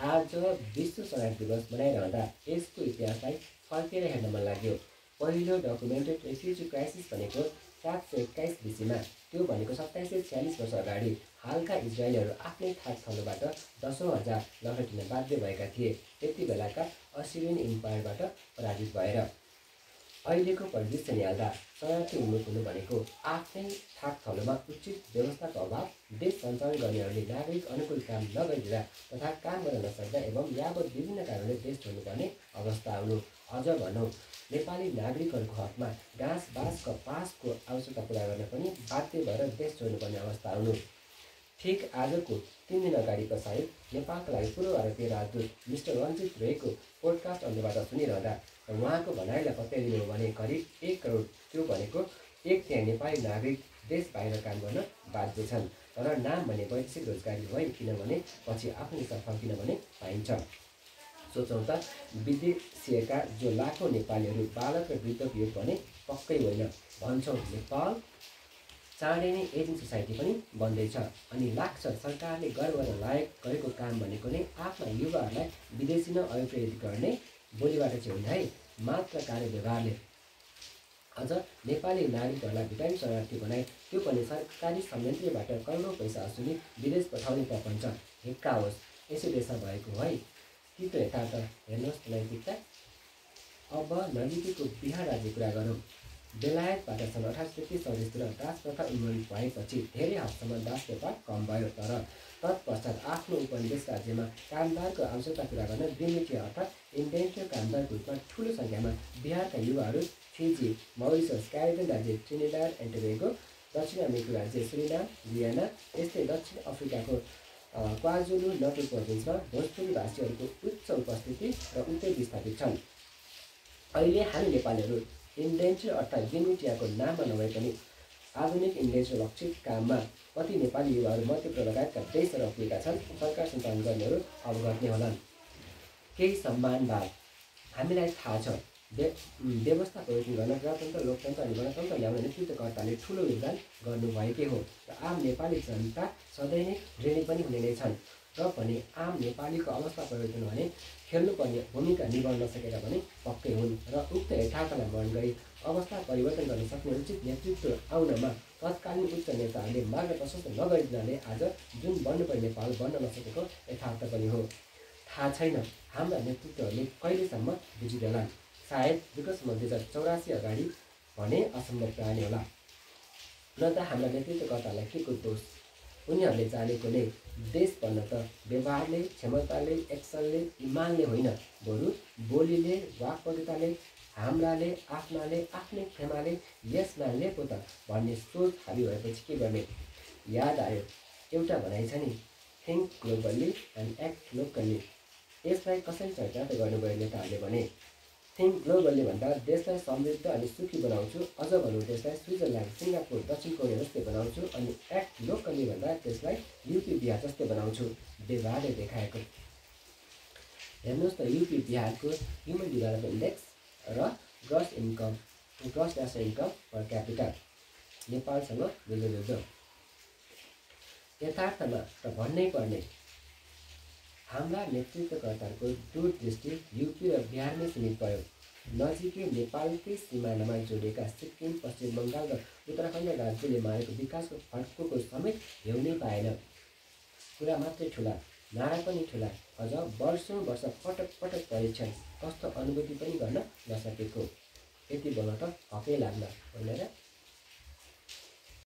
आज विश्व सडक दिवस मनाइरहँदा यसको इतिहासलाई फर्केर हेर्न मन लाग्यो। पहिलो डकुमेन्टेड रेफ्युजी क्राइसिस भनेको 721 BC-मा, त्यो भनेको 2746 वर्ष अगाडि हालका इजरायलीहरू आफ्नै थाक थलोबाट 10,000 लखेटिन बाध्य भएका थिए, त्यति बेलाका असिरियन इम्पायरबाट पराजित भएर। अहिलेको परिदृश्य निहाल्दा शरणार्थी उन्मुख हुनु भनेको आफ्नै थाक थलोमा उचित व्यवस्थाको अभाव, देश सञ्चालन गर्नेहरूले नागरिक अनुकूल काम नगरिदिँदा तथा काम गर्न नसक्दा एवं यावत विभिन्न कारणले देश छोड्नुपर्ने अवस्था आउनु। अझ भनौँ नेपाली नागरिकहरूको हकमा घाँस बाँस कपासको आवश्यकता पुरा गर्न पनि बाध्य भएर देश छोड्नुपर्ने अवस्था आउनु। ठिक आजको 3 दिन अगाडिको सायद नेपालका लागि पूर्व भारतीय राजदूत मिस्टर रञ्जित रेको पोडकास्ट अन्तर्बाट सुनिरहँदा उहाँको भनाइलाई पत्याइदिनु हो भने करिब 1 करोड, त्यो भनेको 1/3 नेपाली नागरिक देश बाहिर काम गर्न बाध्य छन्। तर नाम भने वैदेशिक रोजगारी होइन, किनभने पछि आफ्नो हिसाब फर्किन भने पाइन्छ। सोचौँ त, विदेशिएका जो लाखौँ नेपालीहरू बालक र वृद्धको युथ भने पक्कै होइन। भन्छौँ नेपाल चाँडै नै एजिङ सोसाइटी पनि बन्दैछ। अनि लाग्छ सरकारले गर्व गर्न लायक गरेको काम भनेको नै आफ्ना युवाहरूलाई विदेशी नै अभिप्रेरित गर्ने बोलीबाट चाहिँ होइन है, मात्र कार्य व्यवहारले। अझ नेपाली नागरिकहरूलाई भिटामिन शरणार्थी बनाए, त्यो पनि सरकारी संयन्त्रबाट करोडौँ पैसा असुली विदेश पठाउने प्रपञ्च हिक्का होस्। यसै देशमा भएको है तीव्र यथार्थ हेर्नुहोस् नैतिकता। अब नजिकैको बिहार राज्य कुरा गरौँ। बेलायतबाट सन् 1833-34तिर दास प्रथा उन्मूलन भएपछि धेरै हदसम्म दास व्यापार कम भयो। तर तत्पश्चात आफ्नो उपनिवेश राज्यमा कामदारको आवश्यकता पुरा गर्न ग्रिनिटी अर्थात् इन्डेन्चर कामदारको रूपमा ठुलो सङ्ख्यामा बिहारका युवाहरू फिजी, मौरिसस, क्यारिबियन राज्य ट्रिनिडाड एन्ड टोबेगो, दक्षिण अमेरिकी राज्य सुरिनाम, गुयाना, यस्तै दक्षिण अफ्रिकाको क्वाजुलु नटल प्रोभिन्समा भोजपुरी भाषीहरूको उच्च उपस्थिति र उतै विस्थापित छन्। अहिले हामी नेपालीहरू इन्डेन्चर अर्थात् ग्रिनिटियाको नाममा नभए पनि आधुनिक इन्डेन्चर लक्षित काममा कति नेपाली युवाहरू मध्यप्रदेश लगायतका देशहरू अप्रिएका छन्। सरकार सञ्चालन गर्नेहरू अवगत नै होलान्। केही सम्मानवाद हामीलाई थाहा छ। व्यवस्था परिवर्तन गर्न प्रजातन्त्र, लोकतन्त्र अनि गणतन्त्र ल्याउन नेतृत्वकर्ताले ठुलो योगदान गर्नुभएकै हो र आम नेपाली जनता सधैँ नै ऋणी पनि हुने नै छन्। र पनि आम नेपालीको अवस्था परिवर्तन भने खेल्नुपर्ने भूमिका निभाउन नसकेका भने पक्कै हुन् र उक्त यथार्थलाई मन गरी अवस्था परिवर्तन गर्न सक्ने उचित नेतृत्व आउनमा तत्कालीन उच्च नेताहरूले मार्ग प्रशस्त नगरिदिनाले आज जुन बन्नुपर्ने नेपाल बन्न नसकेको यथार्थ पनि हो। थाहा छैन हाम्रा नेतृत्वहरूले कहिलेसम्म बुझिदेलान्। सायद विगतसम्म 2084 अगाडि भने असम्भव प्राणी होला। न त हाम्रा नेतृत्वकर्तालाई के को दोष, उनीहरूले जानेको नै देश बन्न त व्यवहारले, क्षमताले, एक्सनले, इमानले होइन, बरु बोलीले, वाक्पटुताले, हाम्राले, आफ्नाले, आफ्नै खेमाले यसमा पो त भन्ने सोच हाबी भएपछि के गर्ने। याद आयो एउटा भनाइ छ नि, think globally and act locally. यसलाई कसरी चरितार्थ गर्नुभयो नेताहरूले भने, थिङ्क ग्लोबल्ली भन्दा देशलाई समृद्ध अनि सुखी बनाउँछु, अझ भनौँ देशलाई स्विजरल्यान्ड, सिङ्गापुर, दक्षिण कोरिया जस्तै बनाउँछु, अनि एक्ट लोकल्ली भन्दा देशलाई युपी बिहार जस्तै बनाउँछु। व्यवहारले देखाएको। हेर्नुहोस् त, युपी बिहारको ह्युमन डेभलपमेन्ट इन्डेक्स र ग्रस नेसनल इन्कम पर क्यापिटल नेपालसँग मिल्दो। यथार्थमा त भन्नै पर्ने हाम्रा नेतृत्वकर्ताहरूको दूरदृष्टि युपी र बिहारमै सीमित भयो। नजिकै नेपालकै सिमानामा जोडिएका सिक्किम, पश्चिम बङ्गाल र उत्तराखण्ड राज्यले मारेको विकासको फड्कोको समेत हेर्नै पाएन। कुरा मात्रै ठुला, नारा पनि ठुला, अझ वर्षौँ वर्ष पटक पटक परीक्षण, कस्तो अनुभूति पनि गर्न नसकेको। यति बोल्न त हकै लाग्ला होइन र।